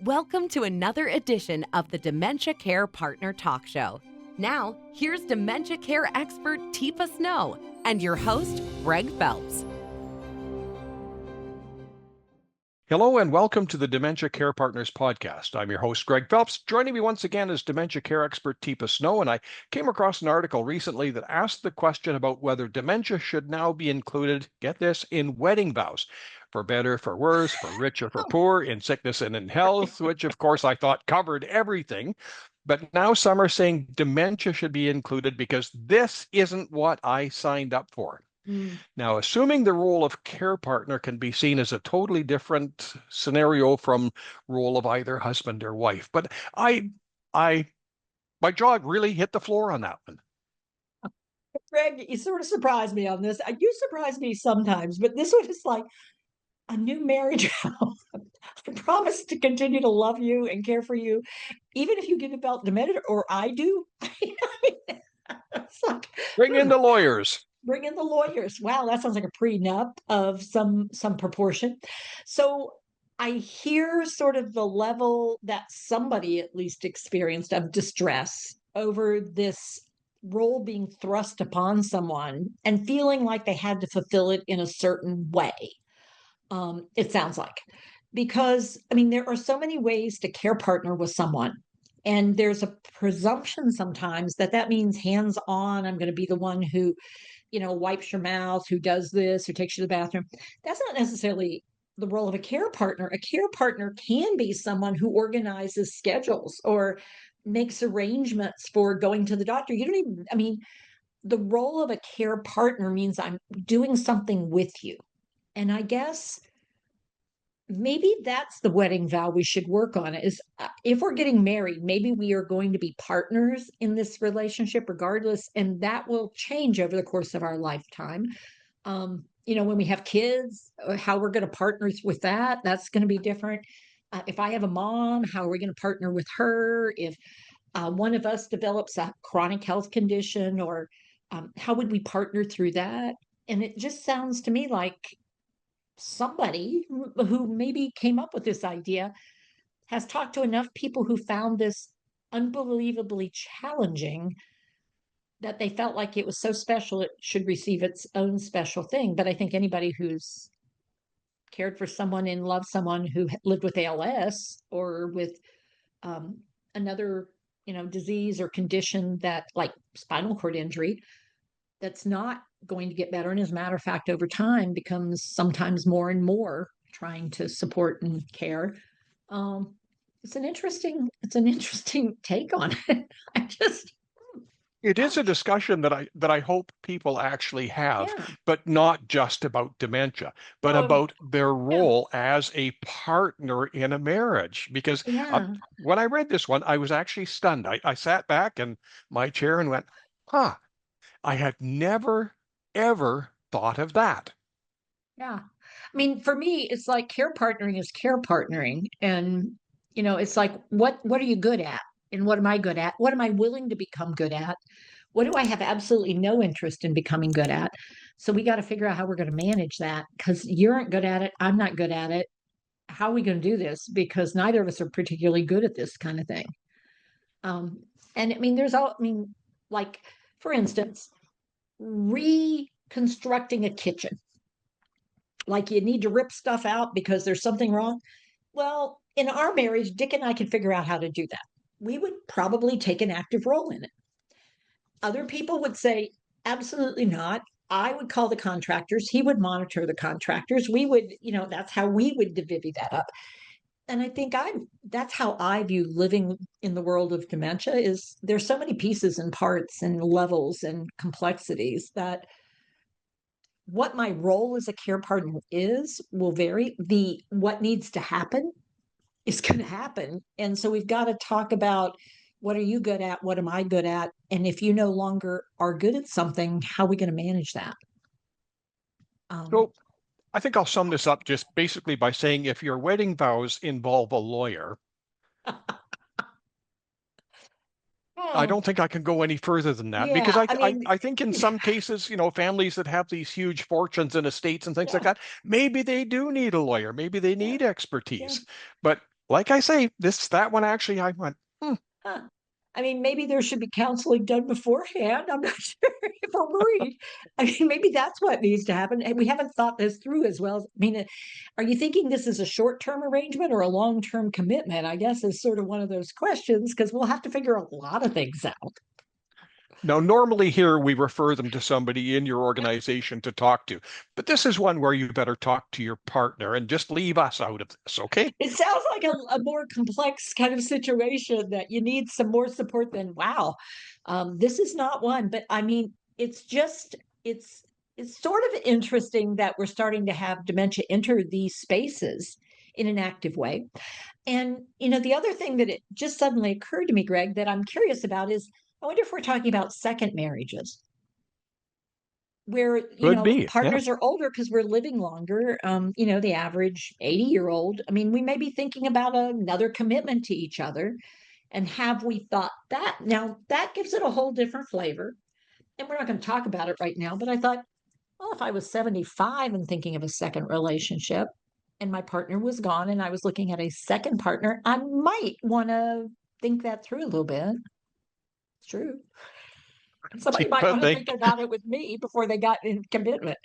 Welcome to another edition of the Dementia Care Partner Talk Show. Now, here's dementia care expert Teepa Snow and your host, Greg Phelps. Hello and welcome to the Dementia Care Partners podcast. I'm your host, Greg Phelps. Joining me once again is dementia care expert Teepa Snow, and I came across an article recently that asked the question about whether dementia should now be included, get this, in wedding vows. For better, for worse, for rich or for poor, in sickness and in health, which of course I thought covered everything. But now some are saying dementia should be included because this isn't what I signed up for. Now, assuming the role of care partner can be seen as a totally different scenario from role of either husband or wife, but my jaw really hit the floor on that one. Greg, you sort of surprised me on this. You surprise me sometimes, but this one is like a new marriage vow. I promise to continue to love you and care for you, even if you give about dementia, or I do. It's like, Bring in the lawyers. Bring in the lawyers. Wow, that sounds like a prenup of some proportion. So I hear sort of the level that somebody at least experienced of distress over this role being thrust upon someone and feeling like they had to fulfill it in a certain way. It sounds like, because I mean, there are so many ways to care partner with someone. And there's a presumption sometimes that means hands on. I'm going to be the one who, wipes your mouth, who does this, who takes you to the bathroom. That's not necessarily the role of a care partner. A care partner can be someone who organizes schedules or makes arrangements for going to the doctor. The role of a care partner means I'm doing something with you. And I guess maybe that's the wedding vow we should work on is if we're getting married, maybe we are going to be partners in this relationship regardless, and that will change over the course of our lifetime. When we have kids, how we're going to partner with that's going to be different. If I have a mom, how are we going to partner with her? If one of us develops a chronic health condition, or how would we partner through that? And it just sounds to me like somebody who maybe came up with this idea has talked to enough people who found this unbelievably challenging that they felt like it was so special it should receive its own special thing. But I think anybody who's cared for someone and loved someone who lived with ALS or with another disease or condition that, like spinal cord injury, that's not going to get better, and as a matter of fact over time becomes sometimes more and more trying to support and care. It's an interesting take on it. It is a discussion that I hope people actually have, Yeah. but not just about dementia, but about their role as a partner in a marriage. Because when I read this one, I was actually stunned. I sat back in my chair and went, I had never, ever thought of that. Yeah. I mean, for me, it's like care partnering is care partnering. And, it's like, what are you good at? And what am I good at? What am I willing to become good at? What do I have absolutely no interest in becoming good at? So we got to figure out how we're going to manage that, because you aren't good at it. I'm not good at it. How are we going to do this? Because neither of us are particularly good at this kind of thing. And I mean, like, for instance, reconstructing a kitchen. Like, you need to rip stuff out because there's something wrong. Well, in our marriage, Dick and I can figure out how to do that. We would probably take an active role in it. Other people would say, absolutely not. I would call the contractors. He would monitor the contractors. We would, that's how we would divvy that up. And I think that's how I view living in the world of dementia. Is there's so many pieces and parts and levels and complexities that what my role as a care partner will vary. What needs to happen is going to happen. And so we've got to talk about, what are you good at? What am I good at? And if you no longer are good at something, how are we going to manage that? So I think I'll sum this up just basically by saying, if your wedding vows involve a lawyer, I don't think I can go any further than that, because I think in some cases, families that have these huge fortunes and estates and things like that, maybe they do need a lawyer, maybe they need expertise. But like I say, that one actually, I went, Huh. I mean, maybe there should be counseling done beforehand. I'm not sure if we're worried. I mean, maybe that's what needs to happen. And we haven't thought this through as well. I mean, are you thinking this is a short-term arrangement or a long-term commitment? I guess is sort of one of those questions because we'll have to figure a lot of things out. Now, normally here we refer them to somebody in your organization to talk to, but this is one where you better talk to your partner and just leave us out of this, okay? It sounds like a more complex kind of situation that you need some more support than wow. This is not one, but I mean, it's just it's sort of interesting that we're starting to have dementia enter these spaces in an active way. And the other thing that it just suddenly occurred to me, Greg, that I'm curious about is I wonder if we're talking about second marriages where Could be, yeah. partners are older because we're living longer. The average 80-year-old, I mean, we may be thinking about another commitment to each other. And have we thought that? Now that gives it a whole different flavor, and we're not going to talk about it right now, but I thought, well, if I was 75 and thinking of a second relationship and my partner was gone and I was looking at a second partner, I might want to think that through a little bit. It's true. Somebody might Teepa, want to think about it with me before they got in commitment.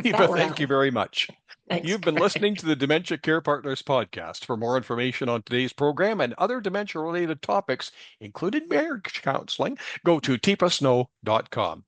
thank you very much. Thanks. You've been listening to the Dementia Care Partners podcast. For more information on today's program and other dementia-related topics, including marriage counseling, go to teepasnow.com.